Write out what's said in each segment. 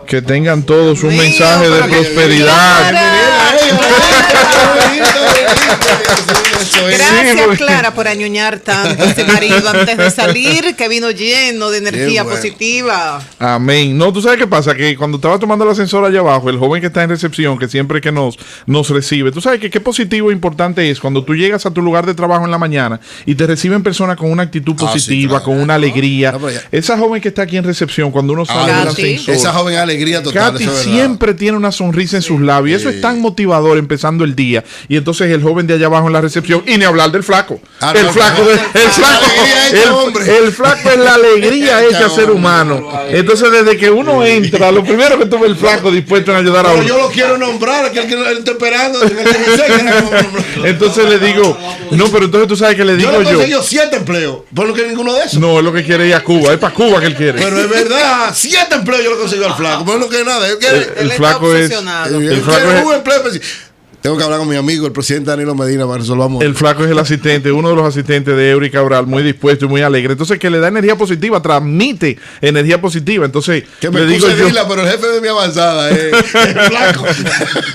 Que tengan todos un mensaje de prosperidad. Gracias, Clara, por añoñar tanto a este marido antes de salir, que vino lleno de energía positiva. Amén. No, tú sabes qué pasa, que cuando estaba tomando el ascensor allá abajo, el joven que está en recepción, que siempre que nos recibe, tú sabes que qué positivo e importante es cuando tú llegas a tu lugar de trabajo en la mañana y te reciben personas con una actitud positiva, con una alegría. Esa joven que está aquí en recepción, cuando uno sale del ascensor, esa joven alegría total. Katy siempre tiene una sonrisa en sus labios. Eso es tan motivador empezando el día. Y entonces el joven de allá abajo en la recepción, y ni hablar del flaco. El flaco es la alegría hecha ser humano. Entonces desde que uno entra, lo primero que tuve el flaco dispuesto a ayudar a uno. Yo lo quiero nombrar, que él está esperando. Entonces le digo, no, pero entonces tú sabes que le digo yo. Yo le conseguí 7 empleos, por lo que ninguno de esos. No, es lo que quiere ir a Cuba, es para Cuba que él quiere. Pero es verdad, 7 empleos yo le conseguí al flaco, por lo que nada. El flaco es un empleo. Tengo que hablar con mi amigo, el presidente Danilo Medina, para resolvamos. El flaco es el asistente, uno de los asistentes de Eury Cabral, muy dispuesto y muy alegre. Entonces, que le da energía positiva, transmite energía positiva. Entonces, que me digo yo, pero el jefe de mi avanzada es el flaco.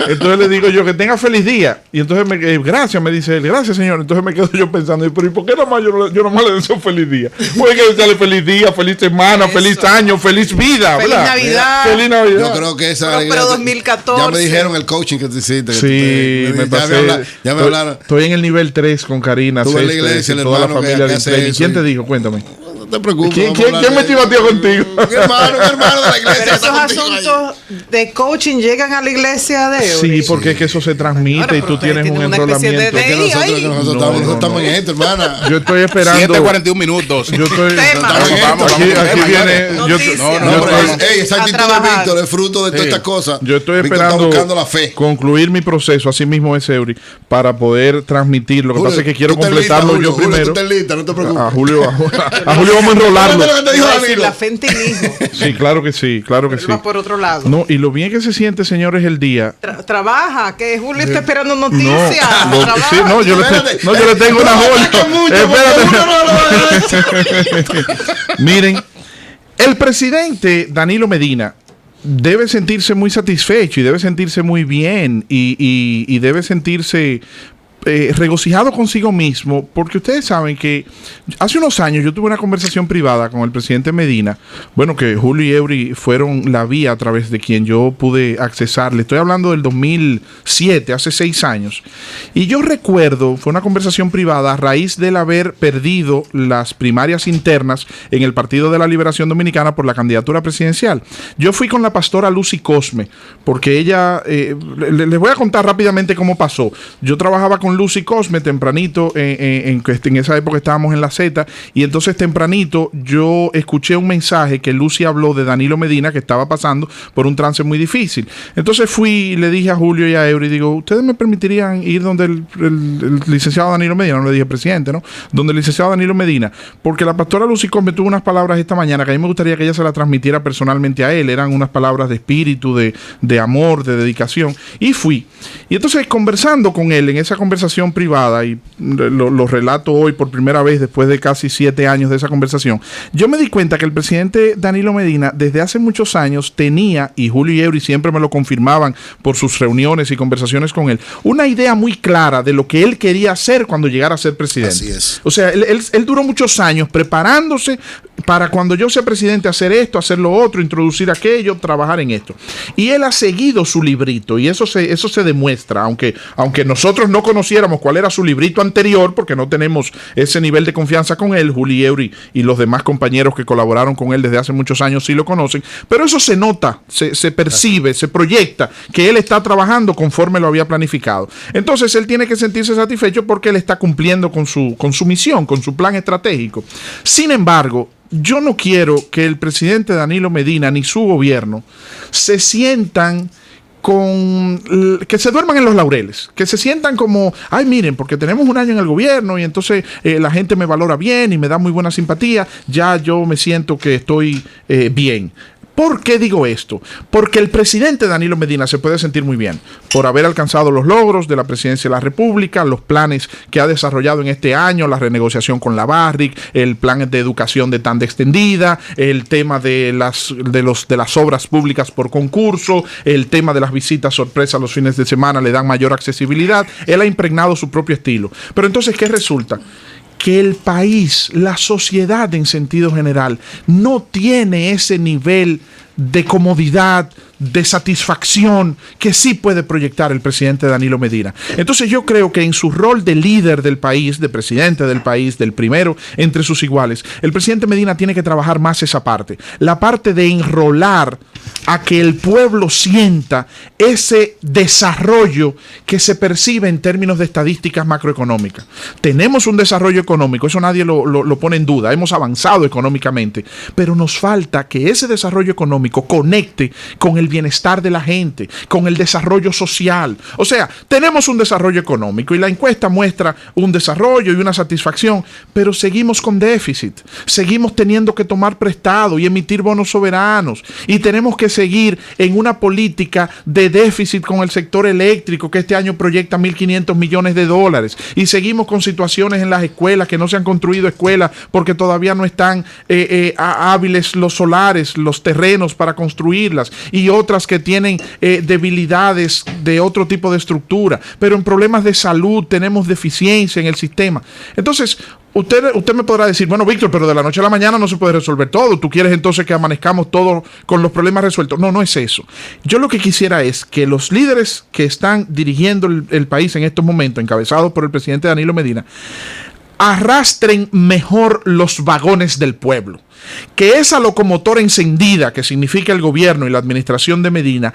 Entonces le digo yo que tenga feliz día. Y entonces, gracias, me dice él, gracias, señor. Entonces me quedo yo pensando, pero ¿y por qué nomás yo nomás le deseo feliz día? Puede que desearle feliz día, feliz semana, feliz año, feliz vida, feliz ¿verdad? Navidad. Feliz Navidad. Yo creo que esa pero 2014. Ya me dijeron el coaching que te hiciste. Sí. Me pasé, ya me hablaron. Estoy en el nivel 3 con Karina, Tú en la iglesia, toda la familia de ¿Y quién te dijo? Cuéntame. No te preocupes. ¿Quién me chivateó contigo? Un hermano de la iglesia. Pero esos asuntos de coaching llegan a la la de Eury. Sí, porque es que eso se transmite y tú tienes un enrolamiento. Nosotros estamos en esto, hermana. Yo estoy esperando 7:41 minutos. Yo estoy vamos. Aquí viene. Esa actitud de Víctor es fruto de todas estas cosas. Yo estoy esperando concluir mi proceso, así mismo es Eury, para poder transmitir. Lo que pasa es que quiero completarlo yo primero. No te preocupes. A Julio vamos a enrolarlo. La fe en ti mismo. Sí, claro que sí, claro que sí. Va por otro lado. No, y lo bien que se siente, señores, el día. Trabaja, que Julio está esperando noticias. Yo le tengo una Espérate. Miren, el presidente Danilo Medina debe sentirse muy satisfecho y debe sentirse muy bien y debe sentirse regocijado consigo mismo, porque ustedes saben que hace unos años yo tuve una conversación privada con el presidente Medina, bueno, que Julio y Eury fueron la vía a través de quien yo pude accesar. Le estoy hablando del 2007, hace 6 años, y yo recuerdo, fue una conversación privada a raíz del haber perdido las primarias internas en el Partido de la Liberación Dominicana por la candidatura presidencial. Yo fui con la pastora Lucy Cosme, porque ella, les voy a contar rápidamente cómo pasó. Yo trabajaba con Lucy Cosme tempranito, en esa época estábamos en la Z, y entonces tempranito yo escuché un mensaje que Lucy habló de Danilo Medina, que estaba pasando por un trance muy difícil. Entonces fui y le dije a Julio y a Eury, digo, ¿ustedes me permitirían ir donde el licenciado Danilo Medina? No le dije presidente, ¿no? Donde el licenciado Danilo Medina, porque la pastora Lucy Cosme tuvo unas palabras esta mañana que a mí me gustaría que ella se las transmitiera personalmente a él. Eran unas palabras de espíritu, de amor, de dedicación, y fui. Y entonces, conversando con él en esa conversación privada, y lo relato hoy por primera vez después de casi 7 años de esa conversación, yo me di cuenta que el presidente Danilo Medina desde hace muchos años tenía, y Julio y Eury siempre me lo confirmaban por sus reuniones y conversaciones con él, una idea muy clara de lo que él quería hacer cuando llegara a ser presidente. Así es. O sea, él duró muchos años preparándose para cuando yo sea presidente hacer esto, hacer lo otro, introducir aquello, trabajar en esto. Y él ha seguido su librito, y eso se demuestra, aunque nosotros no conociéramos cuál era su librito anterior, porque no tenemos ese nivel de confianza con él. Julio, Eury y los demás compañeros que colaboraron con él desde hace muchos años sí lo conocen, pero eso se nota, se percibe, se proyecta que él está trabajando conforme lo había planificado. Entonces él tiene que sentirse satisfecho porque él está cumpliendo con su misión, con su plan estratégico. Sin embargo, yo no quiero que el presidente Danilo Medina ni su gobierno se sientan que se duerman en los laureles, que se sientan como, ay, miren, porque tenemos un año en el gobierno y entonces la gente me valora bien y me da muy buena simpatía, ya yo me siento que estoy bien. ¿Por qué digo esto? Porque el presidente Danilo Medina se puede sentir muy bien por haber alcanzado los logros de la presidencia de la República, los planes que ha desarrollado en este año, la renegociación con la Barrick, el plan de educación de tanda extendida, el tema de las obras públicas por concurso, el tema de las visitas sorpresa los fines de semana le dan mayor accesibilidad. Él ha impregnado su propio estilo. Pero entonces, ¿qué resulta? Que el país, la sociedad en sentido general, no tiene ese nivel de comodidad, de satisfacción que sí puede proyectar el presidente Danilo Medina. Entonces yo creo que en su rol de líder del país, de presidente del país, del primero entre sus iguales, el presidente Medina tiene que trabajar más esa parte, la parte de enrolar a que el pueblo sienta ese desarrollo que se percibe en términos de estadísticas macroeconómicas. Tenemos un desarrollo económico, eso nadie lo pone en duda, hemos avanzado económicamente, pero nos falta que ese desarrollo económico conecte con el bienestar de la gente, con el desarrollo social. O sea, tenemos un desarrollo económico y la encuesta muestra un desarrollo y una satisfacción, pero seguimos con déficit, seguimos teniendo que tomar prestado y emitir bonos soberanos y tenemos que seguir en una política de déficit con el sector eléctrico que este año proyecta 1.500 millones de dólares y seguimos con situaciones en las escuelas que no se han construido escuelas porque todavía no están hábiles los solares, los terrenos para construirlas y otras que tienen debilidades de otro tipo de estructura, pero en problemas de salud tenemos deficiencia en el sistema. Entonces, usted me podrá decir, bueno, Víctor, pero de la noche a la mañana no se puede resolver todo. ¿Tú quieres entonces que amanezcamos todos con los problemas resueltos? No, no es eso. Yo lo que quisiera es que los líderes que están dirigiendo el país en estos momentos, encabezados por el presidente Danilo Medina, arrastren mejor los vagones del pueblo. Que esa locomotora encendida que significa el gobierno y la administración de Medina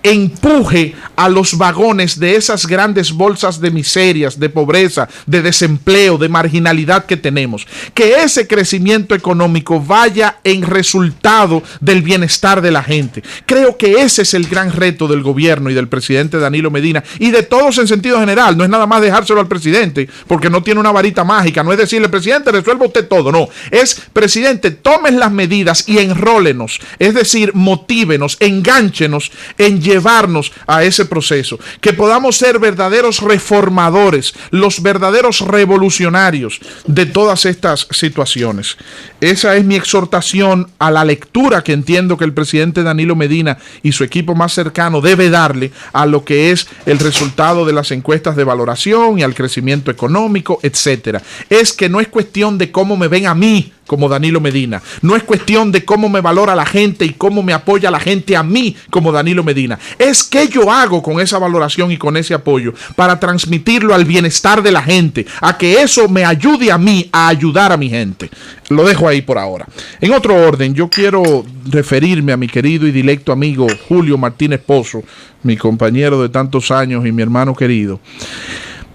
empuje a los vagones de esas grandes bolsas de miserias, de pobreza, de desempleo, de marginalidad que tenemos. Que ese crecimiento económico vaya en resultado del bienestar de la gente. Creo que ese es el gran reto del gobierno y del presidente Danilo Medina y de todos en sentido general. No es nada más dejárselo al presidente porque no tiene una varita mágica. No es decirle, presidente, resuelva usted todo. No, es, presidente, tomen las medidas y enrólenos. Es decir, motívenos, engánchenos en llevarnos a ese proceso, que podamos ser verdaderos reformadores, los verdaderos revolucionarios de todas estas situaciones. Esa es mi exhortación a la lectura que entiendo que el presidente Danilo Medina y su equipo más cercano debe darle a lo que es el resultado de las encuestas de valoración y al crecimiento económico, etcétera. Es que no es cuestión de cómo me ven a mí como Danilo Medina. No es cuestión de cómo me valora la gente y cómo me apoya la gente a mí como Danilo Medina. Es qué yo hago con esa valoración y con ese apoyo para transmitirlo al bienestar de la gente, a que eso me ayude a mí a ayudar a mi gente. Lo dejo ahí por ahora. En otro orden, yo quiero referirme a mi querido y directo amigo Julio Martínez Pozo, mi compañero de tantos años y mi hermano querido.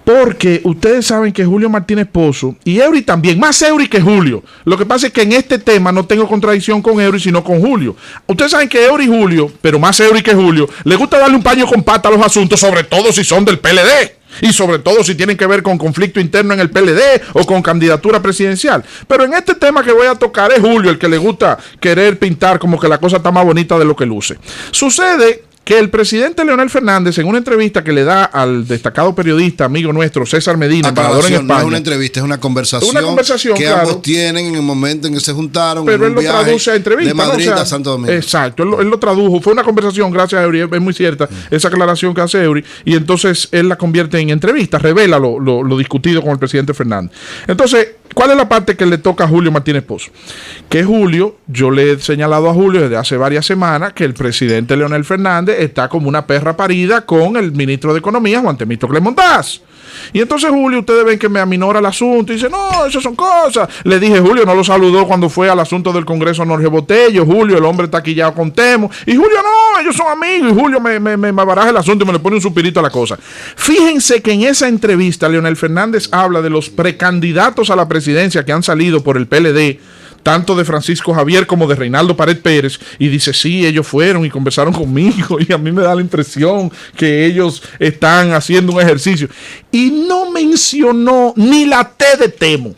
Porque ustedes saben que Julio Martínez Pozo y Eury también, más Eury que Julio. Lo que pasa es que en este tema no tengo contradicción con Eury, sino con Julio. Ustedes saben que Eury y Julio, pero más Eury que Julio, le gusta darle un paño con pata a los asuntos, sobre todo si son del PLD. Y sobre todo si tienen que ver con conflicto interno en el PLD o con candidatura presidencial. Pero en este tema que voy a tocar es Julio el que le gusta querer pintar como que la cosa está más bonita de lo que luce. Sucede que el presidente Leonel Fernández, en una entrevista que le da al destacado periodista, amigo nuestro, César Medina, embajador en España. No es una entrevista, es una conversación que claro, ambos tienen en el momento en que se juntaron. Pero él lo traduce a entrevista. De Madrid, ¿no? O sea, a Santo Domingo. Exacto, él lo tradujo. Fue una conversación, gracias a Eury, es muy cierta esa aclaración que hace Eury, y entonces él la convierte en entrevista, revela lo discutido con el presidente Fernández. Entonces, ¿cuál es la parte que le toca a Julio Martínez Pozo? Que Julio, yo le he señalado a Julio desde hace varias semanas que el presidente Leonel Fernández está como una perra parida con el ministro de Economía, Juan Temístocles Montaz. Y entonces Julio, ustedes ven que me aminora el asunto y dice, no, eso son cosas. Le dije, Julio no lo saludó cuando fue al asunto del Congreso Jorge Botello. Julio, el hombre taquillado con Temo. Y Julio, no, ellos son amigos. Y Julio me baraja el asunto y me le pone un suspirito a la cosa. Fíjense que en esa entrevista Leonel Fernández habla de los precandidatos a la presidencia que han salido por el PLD, tanto de Francisco Javier como de Reinaldo Pared Pérez, y dice, sí, ellos fueron y conversaron conmigo, y a mí me da la impresión que ellos están haciendo un ejercicio. Y no mencionó ni la T de Temo.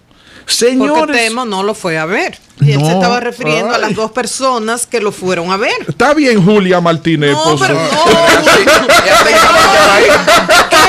Señores, porque Temo no lo fue a ver. Y él No. se estaba refiriendo a Ay. las dos personas que lo fueron a ver. Está bien, Julia Martínez. No, Pozo. pero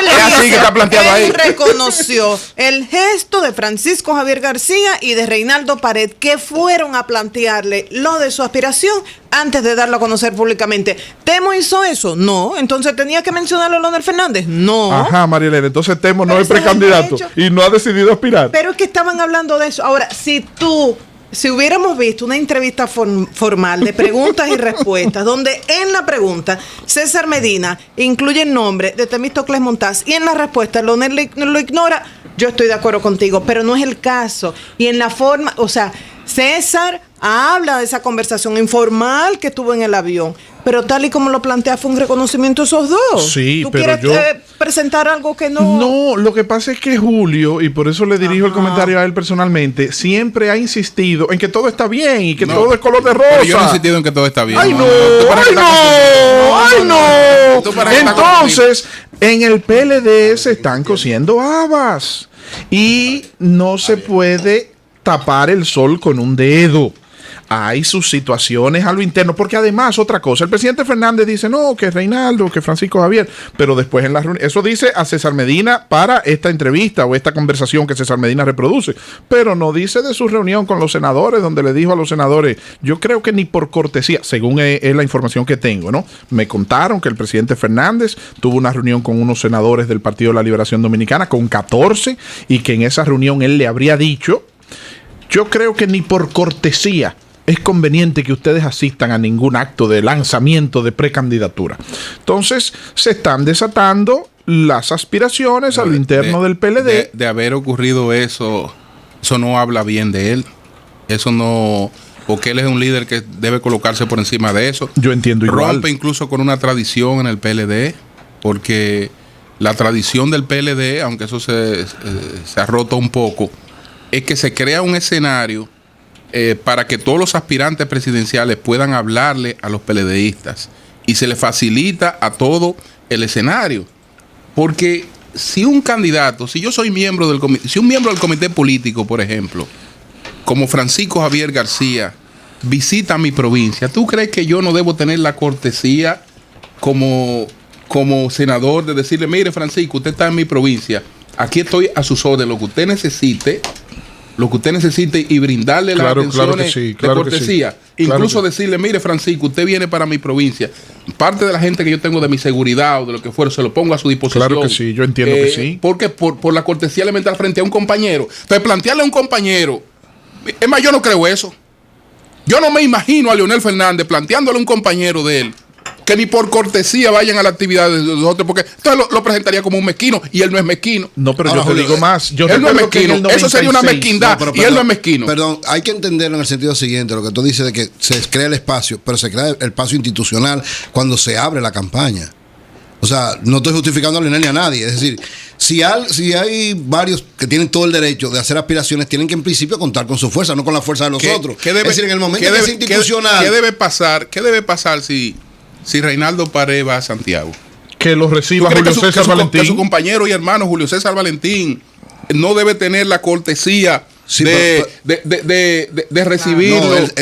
Es así que está planteado ahí. Él reconoció el gesto de Francisco Javier García y de Reinaldo Pared, que fueron a plantearle lo de su aspiración antes de darlo a conocer públicamente. ¿Temo hizo eso? No. Entonces tenía que mencionarlo a Leonel Fernández. No. Ajá, María Elena. Entonces Temo no Pero es ese es el precandidato hecho. y no ha decidido aspirar. Pero es que estaban hablando de eso. Ahora, si hubiéramos visto una entrevista formal de preguntas y respuestas, donde en la pregunta César Medina incluye el nombre de Temístocles Montaz y en la respuesta Leonel lo ignora, yo estoy de acuerdo contigo, pero no es el caso. Y en la forma, o sea, César habla de esa conversación informal que tuvo en el avión, pero tal y como lo plantea fue un reconocimiento de esos dos. Sí, ¿Tú pero quieres presentar algo que no? No, lo que pasa es que Julio, y por eso le dirijo el Ajá. comentario a él personalmente, siempre ha insistido en que todo está bien y que No, todo es color de rosa. Pero yo no he insistido en que todo está bien. ¡Ay, no! tú para ¡Ay, qué no! estás ¡Ay, no! Tú para qué estás Entonces, en el PLD se están cociendo habas y no se puede tapar el sol con un dedo. Hay sus situaciones a lo interno, porque además, otra cosa, el presidente Fernández dice, no, que Reinaldo, que Francisco Javier, pero después en la reunión, eso dice a César Medina para esta entrevista o esta conversación que César Medina reproduce, pero no dice de su reunión con los senadores, donde le dijo a los senadores, yo creo que ni por cortesía, según es la información que tengo, ¿no? Me contaron que el presidente Fernández tuvo una reunión con unos senadores del Partido de la Liberación Dominicana, con 14, y que en esa reunión él le habría dicho, yo creo que ni por cortesía es conveniente que ustedes asistan a ningún acto de lanzamiento de precandidatura. Entonces, se están desatando las aspiraciones a lo interno del PLD. De haber ocurrido eso no habla bien de él. Eso no... Porque él es un líder que debe colocarse por encima de eso. Yo entiendo igual. Rompe incluso con una tradición en el PLD, porque la tradición del PLD, aunque eso se ha roto un poco, es que se crea un escenario para que todos los aspirantes presidenciales puedan hablarle a los PLDistas y se le facilita a todo el escenario. Porque si un candidato, si yo soy miembro del comité, si un miembro del comité político, por ejemplo, como Francisco Javier García, visita mi provincia, ¿tú crees que yo no debo tener la cortesía como senador de decirle, mire Francisco, usted está en mi provincia, aquí estoy a sus órdenes, lo que usted necesite y brindarle Claro, las atenciones claro que sí, de claro que cortesía. sí. Incluso Claro que decirle, mire Francisco, usted viene para mi provincia. Parte de la gente que yo tengo de mi seguridad o de lo que fuera, se lo pongo a su disposición. Claro que sí, yo entiendo que sí. Porque por la cortesía elemental frente a un compañero. Entonces, plantearle a un compañero, es más, yo no creo eso. Yo no me imagino a Leonel Fernández planteándole a un compañero de él que ni por cortesía vayan a la actividad de los otros, porque entonces lo presentaría como un mezquino, y él no es mezquino. No, pero Ahora, yo te Julio, digo más. Yo él no es recuerdo que en mezquino. el Eso sería una 96, mezquindad, pero y él no es mezquino. Perdón, hay que entenderlo en el sentido siguiente, lo que tú dices de que se crea el espacio, pero se crea el espacio institucional cuando se abre la campaña. O sea, no estoy justificando a Leonel ni a nadie. Es decir, si hay varios que tienen todo el derecho de hacer aspiraciones, tienen que en principio contar con su fuerza, no con la fuerza de los otros. ¿Qué debe, es decir, en el momento qué que es debe- institucional. ¿Qué debe pasar si Reinaldo Pared va a Santiago? que lo ¿Tú reciba crees Julio que su César Valentín. que su compañero y hermano Julio César Valentín no debe tener la cortesía Sí, de recibirlo? No, eso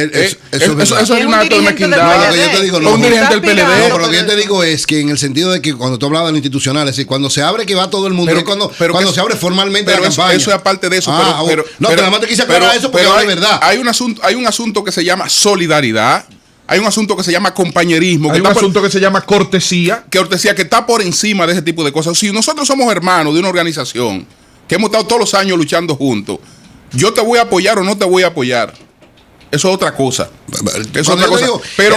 es verdad. Eso es un acto de dirigente del mezquindad. No, lo que yo te digo, no. Un dirigente del PLD. No, pero lo que yo te digo es que en el sentido de que cuando tú hablabas de lo institucional, es decir, cuando se abre que va todo el mundo, Pero- es cuando pero se abre formalmente la Pero eso campaña. es aparte de eso. Ah, pero no, pero nada más te quise aclarar eso porque es verdad. Hay un asunto que se llama solidaridad. Hay un asunto que se llama compañerismo. Hay un asunto que se llama cortesía. Que está por encima de ese tipo de cosas. Si nosotros somos hermanos de una organización que hemos estado todos los años luchando juntos, yo te voy a apoyar o no te voy a apoyar. Eso es otra cosa. Eso es otra cosa. Pero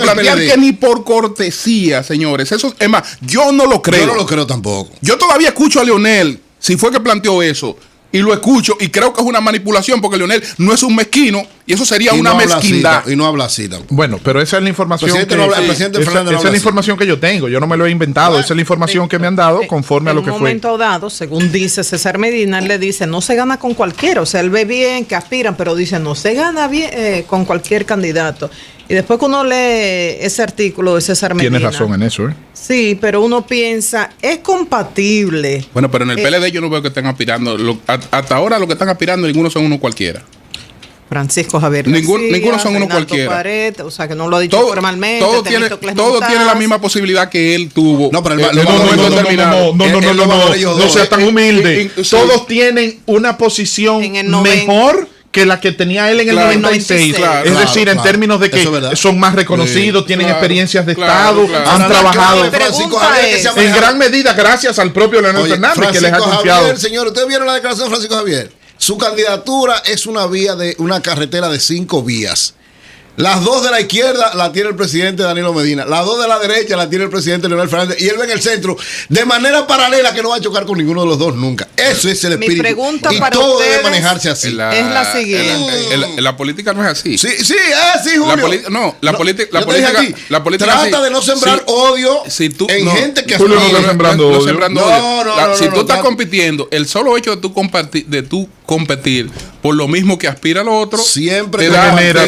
plantear que ni por cortesía, señores. Eso es más, yo no lo creo. Yo no lo creo tampoco. Yo todavía escucho a Leonel, si fue que planteó eso, y lo escucho, y creo que es una manipulación, porque Leonel no es un mezquino, y eso sería una mezquindad. Y no habla así tampoco. Bueno, pero esa es la información Presidente que no habla- el presidente Fernández no esa es habla la así. información que yo tengo. Yo no me lo he inventado. Esa es la información que me han dado conforme a lo que En un fue. momento dado, según dice César Medina, él le dice, no se gana con cualquiera. O sea, él ve bien que aspiran, pero dice, no se gana bien con cualquier candidato. Y después que uno lee ese artículo de César Medina. Tienes razón en eso, ¿eh? Sí, pero uno piensa, es compatible. Bueno, pero en el PLD yo no veo que estén aspirando. Hasta ahora lo que están aspirando, ninguno son uno cualquiera. Francisco Javier Ninguno son uno Reinaldo cualquiera. Pared, o sea, que no lo ha dicho formalmente. Todo tiene la misma posibilidad que él tuvo. No, pero en un momento determinado. No sea tan humilde. Sí. Todos tienen una posición En el 90. mejor que la que tenía él en el Claro, 96. claro, Es decir, en claro. términos de que Eso es verdad. son más reconocidos, Sí. tienen Claro, experiencias de claro, Estado, claro. han trabajado Mi Francisco pregunta Javier, que se ha es- en manejado. gran medida gracias al propio Leonel Oye, Fernández que les ha Francisco confiado. Javier, señor, ¿ustedes vieron la declaración de Francisco Javier? Su candidatura es una carretera de 5 vías. Las 2 de la izquierda la tiene el presidente Danilo Medina. Las 2 de la derecha la tiene el presidente Leonel Fernández. Y él va en el centro de manera paralela que no va a chocar con ninguno de los dos nunca. Ese es el Mi espíritu. pregunta y para todo debe ustedes manejarse así. es la siguiente. En la política no es así. Sí, Julio. La política Trata de no sembrar odio en gente que Julio no está aspira. sembrando odio. Si tú estás no. compitiendo, el solo hecho de tú competir por lo mismo que aspira al otro, Siempre te da genera.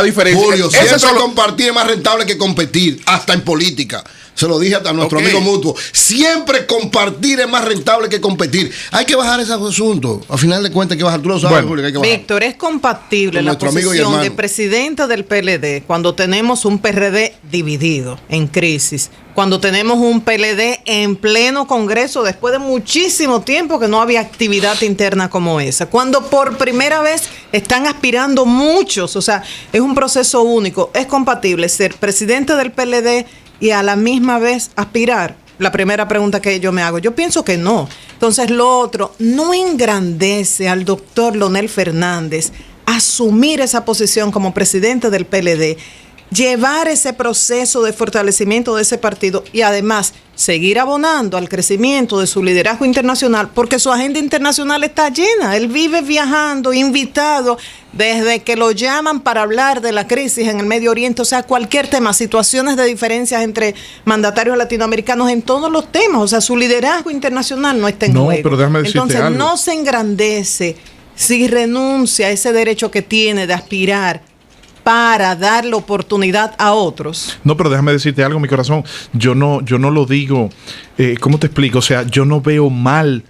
diferencia. Julio, Ese siempre solo- compartir es más rentable que competir, hasta en política. Se lo dije hasta a nuestro Ok. amigo mutuo. Siempre compartir es más rentable que competir. Hay que bajar ese asunto. Al final de cuentas hay que bajar. Tú lo sabes, Bueno. Julio, que hay que bajar. Víctor, ¿es compatible Con la nuestro amigo y posición de hermano. presidente del PLD cuando tenemos un PRD dividido, en crisis? Cuando tenemos un PLD en pleno Congreso después de muchísimo tiempo que no había actividad interna como esa. Cuando por primera vez están aspirando muchos, o sea, es un proceso único. ¿Es compatible ser presidente del PLD y a la misma vez aspirar? La primera pregunta que yo me hago. Yo pienso que no. Entonces, lo otro, no engrandece al doctor Leonel Fernández asumir esa posición como presidente del PLD, llevar ese proceso de fortalecimiento de ese partido y además seguir abonando al crecimiento de su liderazgo internacional, porque su agenda internacional está llena. Él vive viajando, invitado, desde que lo llaman para hablar de la crisis en el Medio Oriente, o sea, cualquier tema, situaciones de diferencias entre mandatarios latinoamericanos en todos los temas, o sea, su liderazgo internacional no está en No, juego. pero déjame decirte Entonces, algo. no se engrandece si renuncia a ese derecho que tiene de aspirar para darle oportunidad a otros. No, pero déjame decirte algo, mi corazón. Yo no lo digo. ¿Cómo te explico? O sea, yo no veo mal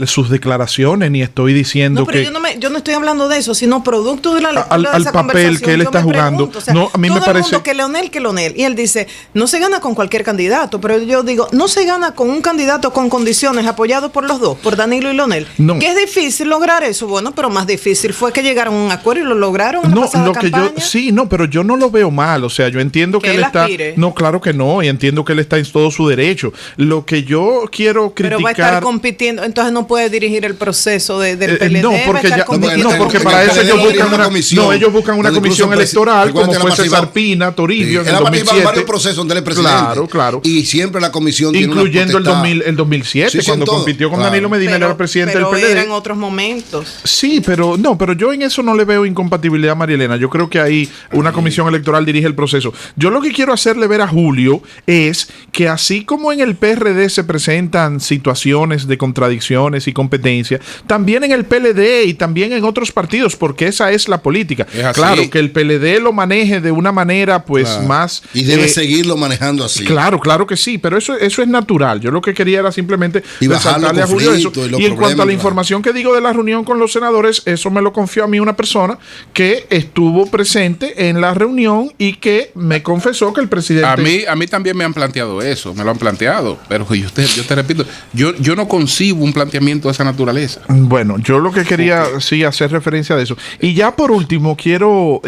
sus declaraciones, ni estoy diciendo No, pero que yo no estoy hablando de eso, sino producto de la lectura al de esa papel conversación. que él Yo está me jugando. pregunto, o sea, No, a mí me todo el parece- mundo que Leonel. Y él dice, no se gana con cualquier candidato, pero yo digo, no se gana con un candidato con condiciones apoyado por los dos, por Danilo y Leonel. No. Que es difícil lograr eso, bueno, pero más difícil fue que llegaron a un acuerdo y lo lograron en la no, pasada lo que campaña. yo sí, no, pero yo no lo veo mal, o sea, yo entiendo que Que él él está aspire. no, claro que no, y entiendo que él está en todo su derecho. Lo que yo quiero Pero va a estar criticar compitiendo, entonces no puede dirigir el proceso del PLD. no, va a porque estar ya, compitiendo no, porque con- para eso ellos buscan una comisión. no, ellos buscan una Donde comisión incluso electoral recuerda como que fue él ha César participado- Pina, Toribio Él en ha el participado en 2007. varios procesos donde él es presidente. Claro. Y siempre la comisión tiene una Incluyendo potestad. el 2007, Sí, sí, cuando en todo. compitió con Claro. Danilo Medina, él era presidente pero del PLD. era en otros momentos. Sí, pero yo en eso no le veo incompatibilidad a María Elena. Yo creo que ahí una comisión electoral dirige el proceso. Yo lo que quiero hacerle ver a Julio es que así como en el PRD se presentan situaciones de contradicciones y competencia, también en el PLD y también en otros partidos, porque esa es la política. Es así. Claro, que el PLD lo maneje de una manera pues Claro. más... Y debe seguirlo manejando así. Claro que sí, pero eso es natural. Yo lo que quería era simplemente Y bajar resaltarle a los Julio eso. conflictos y los Y en cuanto a problemas, la claro. información que digo de la reunión con los senadores, eso me lo confió a mí una persona que estuvo presente en la reunión y que me confesó que el presidente... A mí también me han planteado eso, me lo han planteado, pero yo te repito, yo no concibo un planteamiento de esa naturaleza. Bueno, yo lo que quería sí hacer referencia de eso. Y ya por último quiero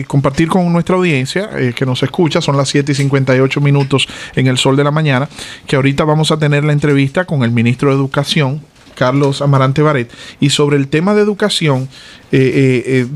compartir con nuestra audiencia que nos escucha, son las 7:58 en el sol de la mañana, que ahorita vamos a tener la entrevista con el ministro de Educación, Carlos Amarante Baret, y sobre el tema de educación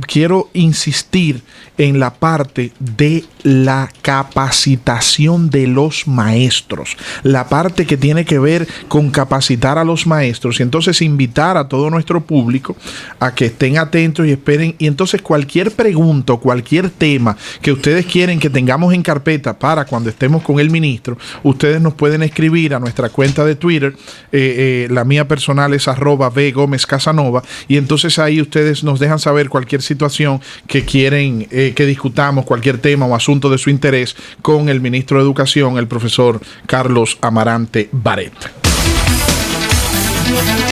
quiero insistir en la parte de la capacitación de los maestros, la parte que tiene que ver con capacitar a los maestros y entonces invitar a todo nuestro público a que estén atentos y esperen, y entonces cualquier pregunta o cualquier tema que ustedes quieren que tengamos en carpeta para cuando estemos con el ministro, ustedes nos pueden escribir a nuestra cuenta de Twitter, la mía personal es @bgomezcasanova, y entonces ahí ustedes nos dejan saber cualquier situación que quieren que discutamos, cualquier tema o asunto de su interés con el ministro de Educación, el profesor Carlos Amarante Baret.